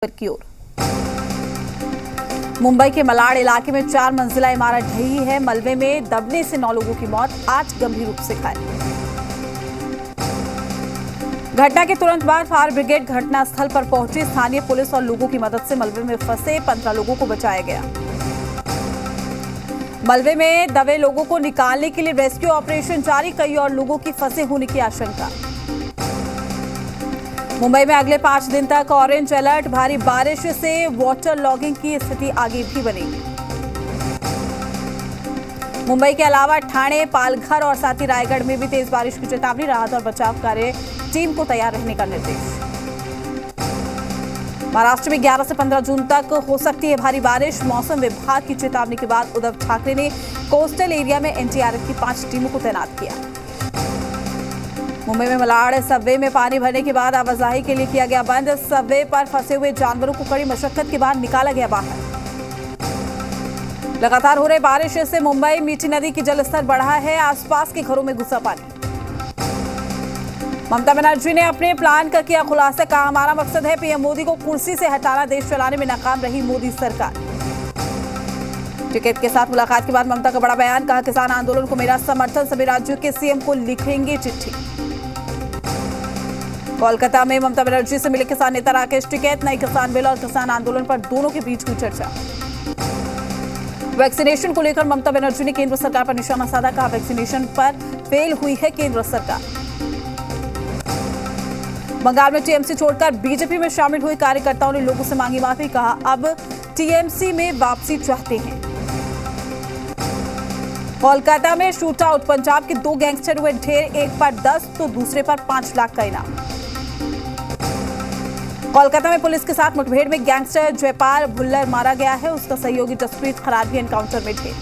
की ओर। मुंबई के मलाड इलाके में 4 मंजिला इमारत ढही है। मलबे में दबने से 9 लोगों की मौत, 8 गंभीर रूप से घायल। घटना के तुरंत बाद फायर ब्रिगेड घटनास्थल पर पहुंची। स्थानीय पुलिस और लोगों की मदद से मलबे में फंसे 15 लोगों को बचाया गया। मलबे में दबे लोगों को निकालने के लिए रेस्क्यू ऑपरेशन जारी, कई और लोगों की फंसे होने की आशंका। मुंबई में अगले 5 दिन तक ऑरेंज अलर्ट, भारी बारिश से वाटर लॉगिंग की स्थिति आगे भी बनेगी। मुंबई के अलावा ठाणे, पालघर और साथ ही रायगढ़ में भी तेज बारिश की चेतावनी। राहत और बचाव कार्य टीम को तैयार रहने का निर्देश। महाराष्ट्र में 11 से 15 जून तक हो सकती है भारी बारिश। मौसम विभाग की चेतावनी के बाद उद्धव ठाकरे ने कोस्टल एरिया में एनडीआरएफ की 5 टीमों को तैनात किया। मुंबई में मलाड सबवे में पानी भरने के बाद आवाजाही के लिए किया गया बंद। सबवे पर फंसे हुए जानवरों को कड़ी मशक्कत के बाद निकाला गया बाहर। लगातार हो रही बारिश से मुंबई मीठी नदी की जलस्तर बढ़ा है। आसपास के घरों में घुसा पानी। ममता बनर्जी ने अपने प्लान का किया खुलासा, कहा हमारा मकसद है पीएम मोदी को कुर्सी से हटाना। देश चलाने में नाकाम रही मोदी सरकार। टिकैत के साथ मुलाकात के बाद ममता का बड़ा बयान, कहा किसान आंदोलन को मेरा समर्थन, सभी राज्यों के सीएम को लिखेंगे चिट्ठी। कोलकाता में ममता बनर्जी से मिले किसान नेता राकेश टिकैत। नई किसान बिल और किसान आंदोलन पर दोनों के बीच हुई चर्चा। वैक्सीनेशन को लेकर ममता बनर्जी ने केंद्र सरकार पर निशाना साधा, कहा वैक्सीनेशन पर फेल हुई है केंद्र सरकार। बंगाल में टीएमसी छोड़कर बीजेपी में शामिल हुए कार्यकर्ताओं ने लोगों से मांगी माफी, कहा अब टीएमसी में वापसी चाहते हैं। कोलकाता में शूट आउट, पंजाब के 2 गैंगस्टर हुए ढेर, एक पर 10 तो दूसरे पर 5 लाख का इनाम। कोलकाता में पुलिस के साथ मुठभेड़ में गैंगस्टर जयपाल भुल्लर मारा गया है। उसका सहयोगी जसप्रीत खरार भी एनकाउंटर में ढेर।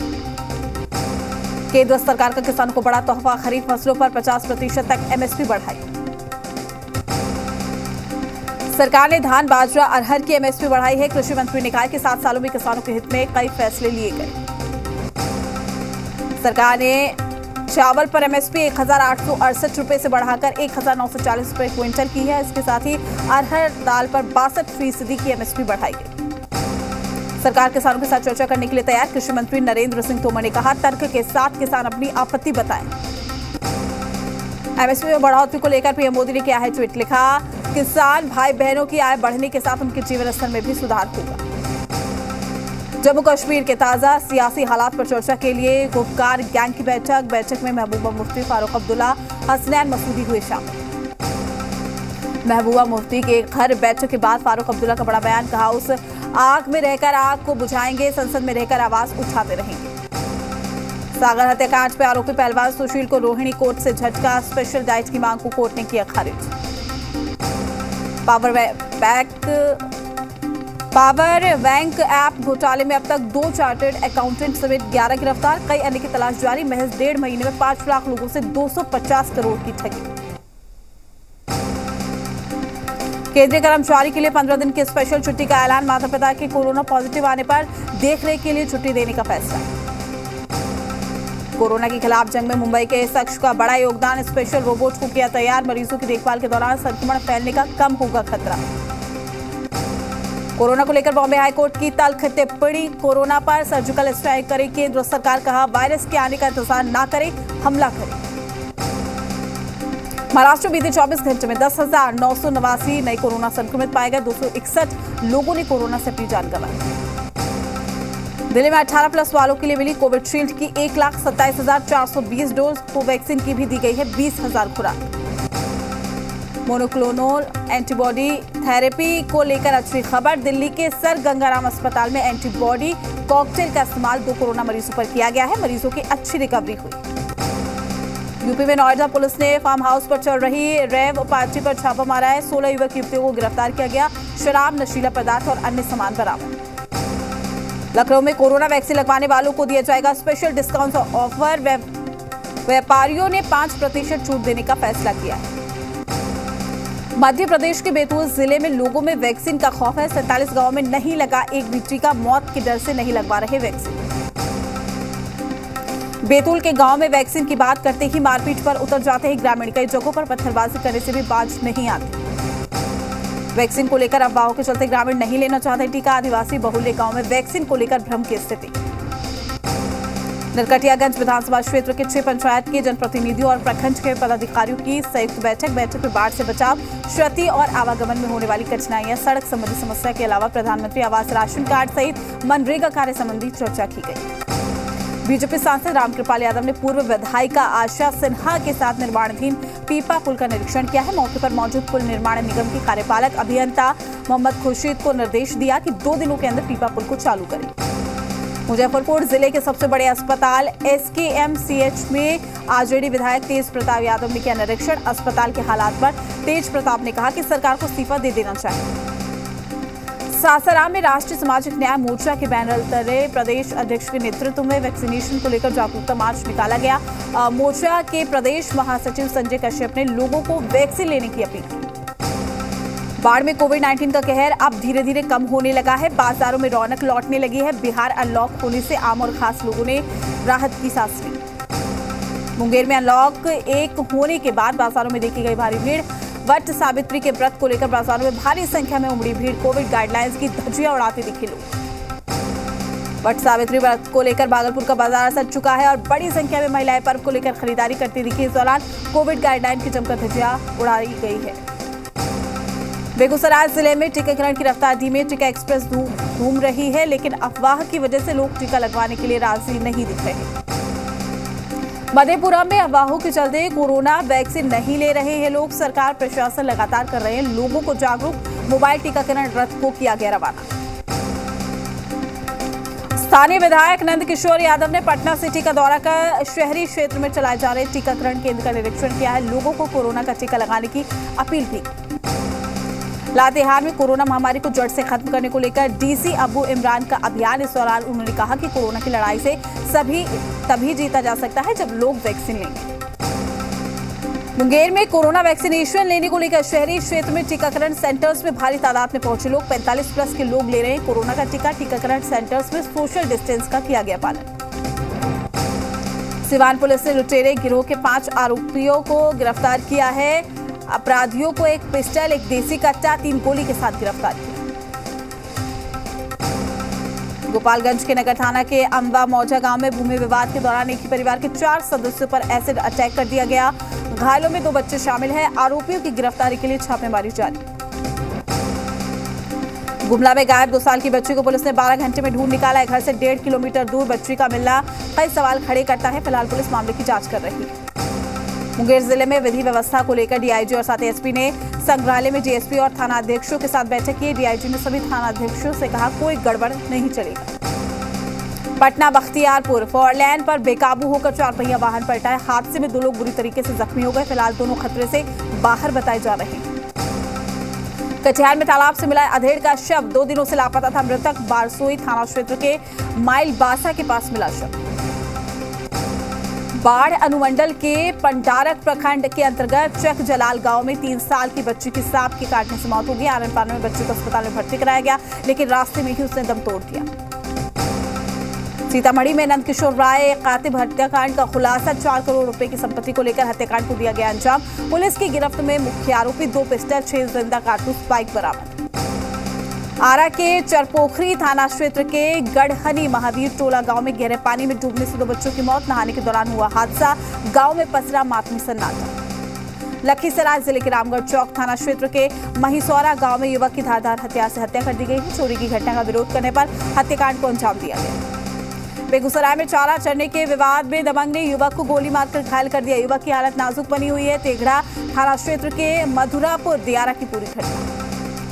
केंद्र सरकार का किसानों को बड़ा तोहफा, खरीफ फसलों पर 50% तक एमएसपी बढ़ाई। सरकार ने धान, बाजरा, अरहर की एमएसपी बढ़ाई है। कृषि मंत्री ने कहा कि 7 सालों में किसानों के हित में कई फैसले लिए गए। सरकार ने चावल पर एमएसपी 1868 रुपए से बढ़ाकर 1940 रुपए क्विंटल की है। इसके साथ ही अरहर दाल पर 62% की एमएसपी बढ़ाई गई। सरकार किसानों के साथ चर्चा करने के लिए तैयार। कृषि मंत्री नरेंद्र सिंह तोमर ने कहा तर्क के साथ किसान अपनी आपत्ति बताएं। एमएसपी में बढ़ोतरी को लेकर पीएम मोदी ने किया है ट्वीट, लिखा किसान भाई बहनों की आय बढ़ने के साथ उनके जीवन स्तर में भी सुधार होगा। जम्मू कश्मीर के ताजा सियासी हालात पर चर्चा के लिए गुपकार गैंग की बैठक में महबूबा मुफ्ती, फारूक अब्दुल्ला, हसनैन मसूदी हुए शामिल। महबूबा मुफ्ती के घर बैठक के बाद फारूक अब्दुल्ला का बड़ा बयान, कहा उस आग में रहकर आग को बुझाएंगे, संसद में रहकर आवाज उठाते रहेंगे। सागर हत्याकांड पे आरोपी पहलवान सुशील को रोहिणी कोर्ट से झटका, स्पेशल डाइट की मांग को कोर्ट ने किया खारिज। पावर बैंक ऐप घोटाले में अब तक 2 चार्टर्ड अकाउंटेंट समेत 11 गिरफ्तार, कई अन्य की तलाश जारी। महज 1.5 महीने में 5 लाख लोगों से 250 करोड़ की ठगी। केंद्रीय कर्मचारी के लिए 15 दिन की स्पेशल छुट्टी का ऐलान, माता पिता के कोरोना पॉजिटिव आने पर देखरेख के लिए छुट्टी देने का फैसला। कोरोना के खिलाफ जंग में मुंबई के शख्स का बड़ा योगदान, स्पेशल रोबोट को किया तैयार। मरीजों की देखभाल के दौरान संक्रमण फैलने का कम होगा खतरा। कोरोना को लेकर बॉम्बे हाईकोर्ट की तल्ख टिप्पणी, कोरोना पर सर्जिकल स्ट्राइक करे केंद्र सरकार, कहा वायरस के आने का इंतजार ना करें, हमला करें। महाराष्ट्र में बीते 24 घंटे में 10,989 नए कोरोना संक्रमित पाए गए। 261 लोगों ने कोरोना से अपनी जान गंवाई। दिल्ली में 18+ वालों के लिए मिली कोविशील्ड की 1,27,420 डोज। कोवैक्सीन की भी दी गई है 20,000 खुराक। मोनोक्लोनल एंटीबॉडी थेरेपी को लेकर अच्छी खबर, दिल्ली के सर गंगाराम अस्पताल में एंटीबॉडी कॉकटेल का इस्तेमाल 2 कोरोना मरीजों पर किया गया है। मरीजों की अच्छी रिकवरी हुई। यूपी में नोएडा पुलिस ने फार्म हाउस पर चल रही रेव पार्टी पर छापा मारा है। 16 युवक युवतियों को गिरफ्तार किया गया। शराब, नशीला पदार्थ और अन्य सामान बरामद। लखनऊ में कोरोना वैक्सीन लगवाने वालों को दिया जाएगा स्पेशल डिस्काउंट ऑफर। व्यापारियों ने 5% छूट देने का फैसला किया है। मध्य प्रदेश के बैतूल जिले में लोगों में वैक्सीन का खौफ है। 47 गांवों में नहीं लगा एक भी टीका, मौत के डर से नहीं लगवा रहे वैक्सीन। बैतूल के गांव में वैक्सीन की बात करते ही मारपीट पर उतर जाते हैं ग्रामीण। कई जगहों पर पत्थरबाजी करने से भी बाज नहीं आते। वैक्सीन को लेकर अफवाहों के चलते ग्रामीण नहीं लेना चाहते टीका। आदिवासी बहुल्य गांव में वैक्सीन को लेकर भ्रम की स्थिति। नरकटियागंज विधानसभा क्षेत्र के 6 पंचायत के जनप्रतिनिधियों और प्रखंड के पदाधिकारियों की संयुक्त बैठक में बाढ़ से बचाव, क्षति और आवागमन में होने वाली कठिनाइयां, सड़क संबंधी समस्या के अलावा प्रधानमंत्री आवास राशन कार्ड सहित मनरेगा कार्य संबंधी चर्चा की गई। बीजेपी सांसद रामकृपाल यादव ने पूर्व विधायिका आशा सिन्हा के साथ निर्माणाधीन पीपा पुल का निरीक्षण किया है। मौके पर मौजूद पुल निर्माण निगम की कार्यपालक अभियंता मोहम्मद खुर्शीद को निर्देश दिया कि 2 दिनों के अंदर पीपा पुल को चालू करें। मुजफ्फरपुर जिले के सबसे बड़े अस्पताल SKMCH में आरजेडी विधायक तेज प्रताप यादव ने किया निरीक्षण। अस्पताल के हालात पर तेज प्रताप ने कहा कि सरकार को इस्तीफा दे देना चाहिए। सासाराम में राष्ट्रीय सामाजिक न्याय मोर्चा के बैनर तले प्रदेश अध्यक्ष के नेतृत्व में वैक्सीनेशन को लेकर जागरूकता मार्च निकाला गया। मोर्चा के प्रदेश महासचिव संजय कश्यप ने लोगों को वैक्सीन लेने की अपील की। बाढ़ में कोविड-19 का कहर अब धीरे धीरे कम होने लगा है। बाजारों में रौनक लौटने लगी है। बिहार अनलॉक होने से आम और खास लोगों ने राहत की सांस ली। मुंगेर में अनलॉक 1 होने के बाद बाजारों में देखी गई भारी भीड़। वट सावित्री के व्रत को लेकर बाजारों में भारी संख्या में उमड़ी भीड़। कोविड गाइडलाइंस की धज्जियां उड़ाते दिखे लोग। वट सावित्री व्रत को लेकर भागलपुर का बाजार सज चुका है और बड़ी संख्या में महिलाएं पर्व को लेकर खरीदारी करती दिखी। इस दौरान कोविड गाइडलाइन की जमकर धज्जियां उड़ाई गई है। बेगूसराय जिले में टीकाकरण की रफ्तार धीमी। टीका एक्सप्रेस घूम रही है, लेकिन अफवाह की वजह से लोग टीका लगवाने के लिए राजी नहीं दिख रहे। मधेपुरा में अफवाहों के चलते कोरोना वैक्सीन नहीं ले रहे हैं लोग। सरकार प्रशासन लगातार कर रहे हैं लोगों को जागरूक। मोबाइल टीकाकरण रथ को किया गया रवाना। स्थानीय विधायक नंदकिशोर यादव ने पटना सिटी का दौरा कर शहरी क्षेत्र में चलाए जा रहे टीकाकरण केंद्र का निरीक्षण किया है। लोगों को कोरोना का टीका लगाने की अपील की। लातेहार में कोरोना महामारी को जड़ से खत्म करने को लेकर डीसी अबू इमरान का अभियान। इस दौरान उन्होंने कहा कि कोरोना की लड़ाई से तभी जीता जा सकता है जब लोग वैक्सीन लेंगे। मुंगेर में कोरोना वैक्सीनेशन लेने को लेकर शहरी क्षेत्र में टीकाकरण सेंटर्स में भारी तादाद में पहुंचे लोग। 45 प्लस के लोग ले रहे हैं कोरोना का टीका। टीकाकरण सेंटर्स में सोशल डिस्टेंस का किया गया पालन। सिवान पुलिस ने लुटेरे गिरोह के 5 आरोपियों को गिरफ्तार किया है। अपराधियों को 1 पिस्टल, 1 देसी कट्टा, 3 गोली के साथ गिरफ्तार किया। गोपालगंज के नगर थाना के अम्बा मौजा गांव में भूमि विवाद के दौरान एक ही परिवार के 4 सदस्यों पर एसिड अटैक कर दिया गया। घायलों में 2 बच्चे शामिल हैं। आरोपियों की गिरफ्तारी के लिए छापेमारी जारी। गुमला में गायब 2 साल की बच्ची को पुलिस ने 12 घंटे में ढूंढ निकाला है। घर से 1.5 किलोमीटर दूर बच्ची का मिलना कई सवाल खड़े करता है। फिलहाल पुलिस मामले की जांच कर रही है। मुंगेर जिले में विधि व्यवस्था को लेकर डीआईजी और साथ एसपी ने संग्रहालय में डीएसपी और थाना अध्यक्षों के साथ बैठक की। डीआईजी ने सभी थाना अध्यक्षों से कहा कोई गड़बड़ नहीं चलेगा। पटना बख्तियारपुर 4 लेन पर बेकाबू होकर 4 पहिया वाहन पलटा है। हादसे में 2 लोग बुरी तरीके से जख्मी हो गए। फिलहाल दोनों खतरे से बाहर बताए जा रहे हैं। कटिहार में तालाब से मिला अधेड़ का शव। 2 दिनों से लापता था मृतक। बारसोई थाना क्षेत्र के माइल बासा के पास मिला शव। बाढ़ अनुमंडल के पंडारक प्रखंड के अंतर्गत चक जलाल गांव में 3 साल की बच्ची की सांप के काटने से मौत हो गई। आनन फानन में बच्ची को अस्पताल में भर्ती कराया गया, लेकिन रास्ते में ही उसने दम तोड़ दिया। सीतामढ़ी में नंदकिशोर राय कातिब हत्याकांड का खुलासा। 4 करोड़ रुपए की संपत्ति को लेकर हत्याकांड को दिया गया अंजाम। पुलिस की गिरफ्त में मुख्य आरोपी 2 पिस्टल, 6 जिंदा कारतूस, बाइक बरामद। आरा के चरपोखरी थाना क्षेत्र के गढ़हनी महावीर टोला गांव में गहरे पानी में डूबने से 2 बच्चों की मौत। नहाने के दौरान हुआ हादसा। गांव में पसरा मातमी सन्नाटा। लखीसराय जिले के रामगढ़ चौक थाना क्षेत्र के महिसौरा गांव में युवक की धारदार हथियार से हत्या कर दी गई है। चोरी की घटना का विरोध करने पर हत्याकांड को अंजाम दिया गया। बेगूसराय में चारा चढ़ने के विवाद में दबंग ने युवक को गोली मारकर घायल कर दिया। युवक की हालत नाजुक बनी हुई है। तेघड़ा थाना क्षेत्र के मधुरापुर दियारा की पूरी घटना।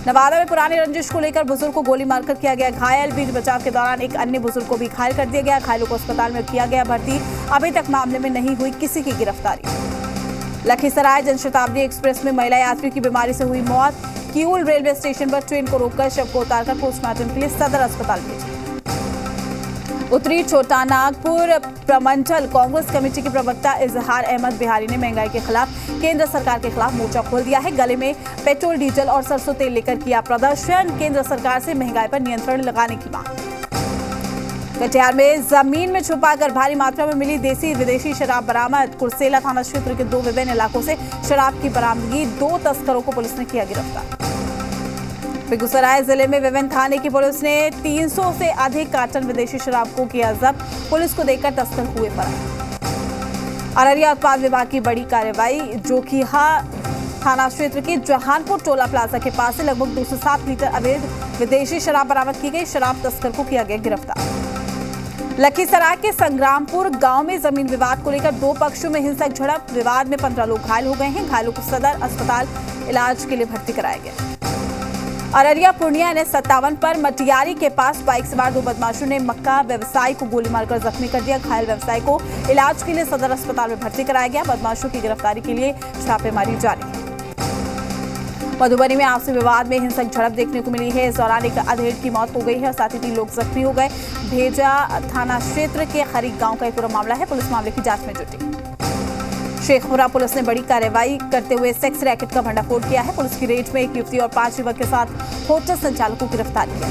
नवादा में पुरानी रंजिश को लेकर बुजुर्ग को गोली मारकर किया गया घायल। बीच बचाव के दौरान एक अन्य बुजुर्ग को भी घायल कर दिया गया। घायलों को अस्पताल में किया गया भर्ती। अभी तक मामले में नहीं हुई किसी की गिरफ्तारी। लखीसराय जनशताब्दी एक्सप्रेस में महिला यात्री की बीमारी से हुई मौत। किऊल रेलवे स्टेशन पर ट्रेन को रोककर शव को उतारकर पोस्टमार्टम के लिए सदर अस्पताल भेजा। उत्तरी छोटा नागपुर प्रमंडल कांग्रेस कमेटी के प्रवक्ता इजहार अहमद बिहारी ने महंगाई के खिलाफ केंद्र सरकार के खिलाफ मोर्चा खोल दिया है। गले में पेट्रोल, डीजल और सरसों तेल लेकर किया प्रदर्शन। केंद्र सरकार से महंगाई पर नियंत्रण लगाने की मांग। कटिहार में जमीन में छुपाकर भारी मात्रा में मिली देसी विदेशी शराब बरामद। कुर्सेला थाना क्षेत्र के 2 विभिन्न इलाकों से शराब की बरामदगी। 2 तस्करों को पुलिस ने किया गिरफ्तार। बेगूसराय जिले में विभिन्न थाने की पुलिस ने 300 से अधिक कार्टन विदेशी शराब को किया जब्त। पुलिस को देखकर तस्कर हुए फरार। अररिया उत्पाद विभाग की बड़ी कार्रवाई। जोकीहा थाना क्षेत्र के जहानपुर टोला प्लाजा के पास से लगभग 207 लीटर अवैध विदेशी शराब बरामद की गई। शराब तस्कर को किया गया गिरफ्तार। लखीसराय के संग्रामपुर गांव में जमीन विवाद को लेकर दो पक्षों में हिंसक झड़प। विवाद में 15 लोग घायल हो गए हैं। घायलों को सदर अस्पताल इलाज के लिए भर्ती कराया गया। अररिया पूर्णिया NH57 पर मटियारी के पास बाइक सवार दो बदमाशों ने मक्का व्यवसायी को गोली मारकर जख्मी कर दिया। घायल व्यवसायी को इलाज के लिए सदर अस्पताल में भर्ती कराया गया। बदमाशों की गिरफ्तारी के लिए छापेमारी जारी है। मधुबनी में आपसी विवाद में हिंसक झड़प देखने को मिली है। इस दौरान एक अधेड़ की मौत हो गई है और साथ ही 3 लोग जख्मी हो गए। भेजा थाना क्षेत्र के खरीक गांव का एक पूरा मामला है। पुलिस मामले की जांच में जुटी। शेखपुरा पुलिस ने बड़ी कार्रवाई करते हुए सेक्स रैकेट का भंडाफोड़ किया है। पुलिस की रेड में एक युवती और 5 युवक के साथ होटल संचालक को गिरफ्तार किया।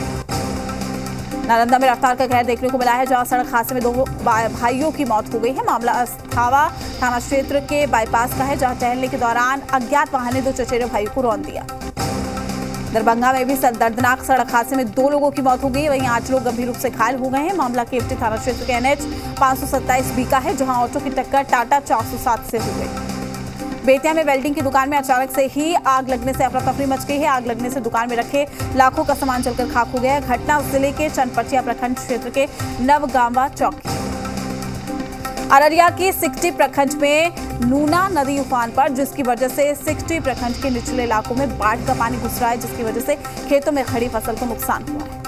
नालंदा में रफ्तार का कहर देखने को मिला है, जहां सड़क हादसे में 2 भाइयों की मौत हो गई है। मामला अस्थावा थाना क्षेत्र के बाईपास का है, जहां टहलने के दौरान अज्ञात वाहन ने 2 चचेरे भाइयों को रौंद दिया। दरभंगा में भी दर्दनाक सड़क हादसे में 2 लोगों की मौत हो गई। वहीं 8 लोग गंभीर रूप से घायल हो गए हैं। मामला केवटी थाना क्षेत्र के NH 527B का है, जहां ऑटो की टक्कर टाटा 407 से हो गई। बेतिया में वेल्डिंग की दुकान में अचानक से ही आग लगने से अफरा तफरी मच गई है। आग लगने से दुकान में रखे लाखों का सामान जलकर खाक हो गया। घटना जिले के चनपटिया प्रखंड क्षेत्र के नवगांवा चौक की। अररिया की सिकटी प्रखंड में नूना नदी उफान पर, जिसकी वजह से सिकटी प्रखंड के निचले इलाकों में बाढ़ का पानी घुस रहा है, जिसकी वजह से खेतों में खड़ी फसल को नुकसान हुआ है।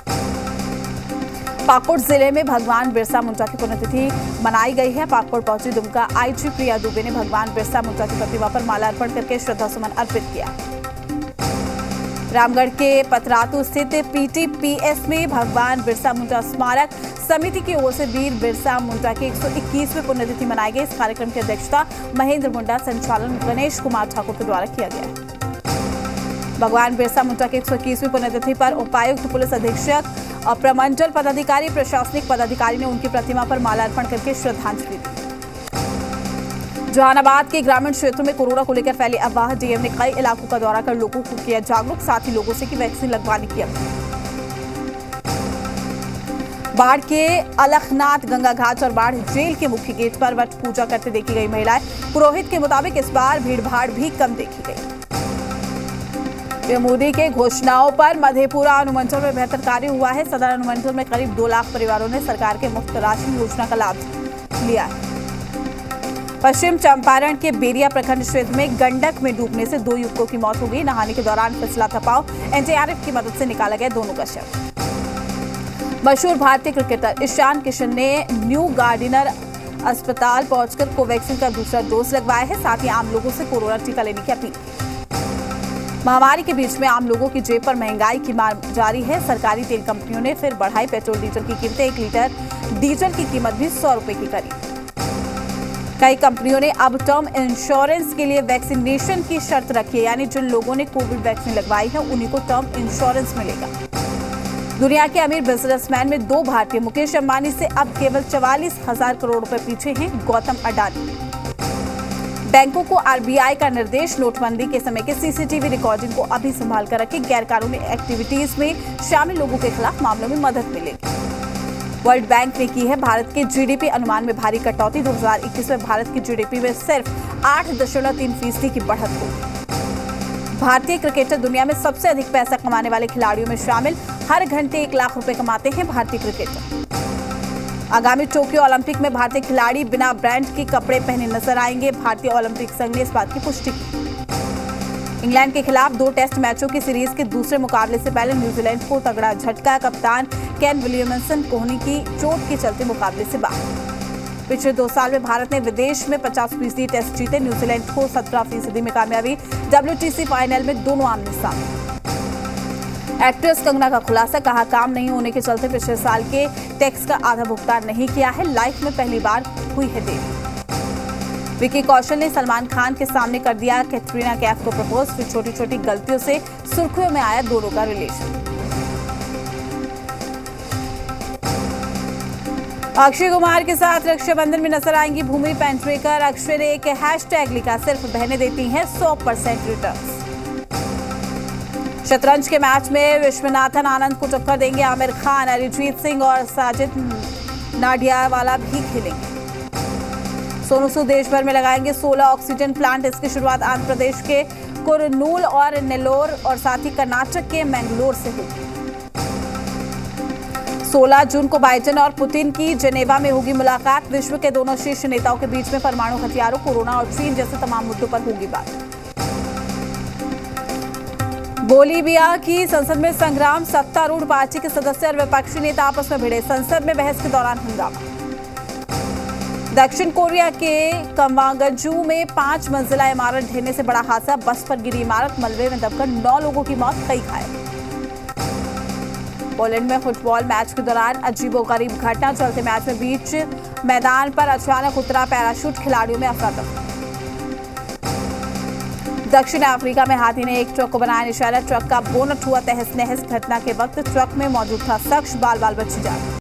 पाकुड़ जिले में भगवान बिरसा मुंडा की पुण्यतिथि मनाई गई है। पाकुड़ पहुंची दुमका IG प्रिया दुबे ने भगवान बिरसा मुंडा की प्रतिमा पर माल्यार्पण करके श्रद्धासुमन अर्पित किया। रामगढ़ के पतरातू स्थित PTPS में भगवान बिरसा मुंडा स्मारक समिति की ओर से वीर बिरसा मुंडा की 121वीं पुण्यतिथि मनाई गई। इस कार्यक्रम की अध्यक्षता महेंद्र मुंडा, संचालन गणेश कुमार ठाकुर के द्वारा किया गया। भगवान बिरसा मुंडा की 121वीं पुण्यतिथि पर उपायुक्त, पुलिस अधीक्षक और प्रमंडल पदाधिकारी, प्रशासनिक पदाधिकारी ने उनकी प्रतिमा पर माल्यार्पण करके श्रद्धांजलि दी। जहानाबाद के ग्रामीण क्षेत्रों में कोरोना को लेकर फैली अफवाह। DM ने कई इलाकों का दौरा कर लोगों को किया जागरूक, साथ ही लोगों से कि वैक्सीन लगवाने की अपील। बाढ़ के अलखनाथ गंगा घाट और बाढ़ जेल के मुख्य गेट पर वट पूजा करते देखी गई महिलाएं। पुरोहित के मुताबिक इस बार भीड़-भाड़ भी कम देखी गई। मोदी के घोषणाओं पर मधेपुरा अनुमंडल में बेहतर कार्य हुआ है। सदर अनुमंडल में करीब 2 लाख परिवारों ने सरकार के मुफ्त राशन योजना का लाभ लिया है। पश्चिम चंपारण के बेरिया प्रखंड क्षेत्र में गंडक में डूबने से 2 युवकों की मौत हो गई। नहाने के दौरान फिसला थपाव, NDRF की मदद से निकाला गया दोनों का शव। मशहूर भारतीय क्रिकेटर ईशान किशन ने न्यू गार्डिनर अस्पताल पहुंचकर कोवैक्सीन का दूसरा डोज लगवाया है। साथ ही आम लोगों से कोरोना टीका लेने की अपील। महामारी के बीच में आम लोगों की जेब पर महंगाई की मार जारी है। सरकारी तेल कंपनियों ने फिर बढ़ाई पेट्रोल डीजल की कीमतें। 1 लीटर डीजल की कीमत भी 100 रुपए की करी। कई कंपनियों ने अब टर्म इंश्योरेंस के लिए वैक्सीनेशन की शर्त रखी है, यानी जिन लोगों ने कोविड वैक्सीन लगवाई है उन्हीं को टर्म इंश्योरेंस मिलेगा। दुनिया के अमीर बिजनेसमैन में 2 भारतीय मुकेश अंबानी से अब केवल 44,000 करोड़ रुपए पीछे हैं गौतम अडानी। बैंकों को RBI का निर्देश, नोटबंदी के समय के CCTV रिकॉर्डिंग को अभी संभाल कर रखें। गैरकानूनी एक्टिविटीज में शामिल लोगों के खिलाफ मामलों में मदद मिलेगी। वर्ल्ड बैंक ने की है भारत के GDP अनुमान में भारी कटौती। 2021 में भारत की GDP में सिर्फ 8.3% की बढ़त होगी। भारतीय क्रिकेटर दुनिया में सबसे अधिक पैसा कमाने वाले खिलाड़ियों में शामिल। हर घंटे 1 लाख रुपए कमाते हैं भारतीय क्रिकेटर। आगामी टोक्यो ओलंपिक में भारतीय खिलाड़ी बिना ब्रांड के कपड़े पहने नजर आएंगे। भारतीय ओलंपिक संघ ने इस बात की पुष्टि की। इंग्लैंड के खिलाफ 2 टेस्ट मैचों की सीरीज के दूसरे मुकाबले से पहले न्यूजीलैंड को तगड़ा झटका। कप्तान केन विलियमसन कोहनी की चोट के चलते मुकाबले से बाहर। पिछले 2 साल में भारत ने विदेश में 50% टेस्ट जीते। न्यूजीलैंड को 17% में कामयाबी। WTC फाइनल में दोनों आमने-सामने। एक्ट्रेस कंगना का खुलासा, कहा काम नहीं होने के चलते पिछले साल के टैक्स का आधा भुगतान नहीं किया है। लाइफ में पहली बार हुई है देरी। विकी कौशल ने सलमान खान के सामने कर दिया कैटरीना कैफ को प्रपोज। फिर छोटी छोटी गलतियों से सुर्खियों में आया दोनों का रिलेशन। अक्षय कुमार के साथ रक्षाबंधन में नजर आएंगी भूमि पेंड्रेकर। अक्षय ने एक हैशटैग लिखा, सिर्फ बहनें देती हैं 100% रिटर्न्स। शतरंज के मैच में विश्वनाथन आनंद को टक्कर देंगे आमिर खान। अरिजीत सिंह और साजिद नाडियावाला भी खेलेंगे। सोनू सूद देश भर में लगाएंगे 16 ऑक्सीजन प्लांट। इसकी शुरुआत आंध्र प्रदेश के कुरनूल और नेल्लोर और साथ ही कर्नाटक के मैंगलोर से होगी। 16 जून को बाइडेन और पुतिन की जेनेवा में होगी मुलाकात। विश्व के दोनों शीर्ष नेताओं के बीच में परमाणु हथियारों, कोरोना और चीन जैसे तमाम मुद्दों पर होगी बात। बोलीविया की संसद में संग्राम। सत्तारूढ़ पार्टी के सदस्य और विपक्षी नेता आपस में भिड़े। संसद में बहस के दौरान हंगामा। दक्षिण कोरिया के कम्वांगजू में 5 मंजिला इमारत ढहने से बड़ा हादसा। बस पर गिरी इमारत, मलबे में दबकर 9 लोगों की मौत, कई घायल। पोलैंड में फुटबॉल मैच के दौरान अजीबोगरीब घटना। चलते मैच में बीच मैदान पर अचानक उतरा पैराशूट, खिलाड़ियों में अफरा-तफरी। दक्षिण अफ्रीका में हाथी ने एक ट्रक को बनाया निशाना। ट्रक का बोनट हुआ तहस नहस। घटना के वक्त ट्रक में मौजूद था शख्स बाल बाल बची जान।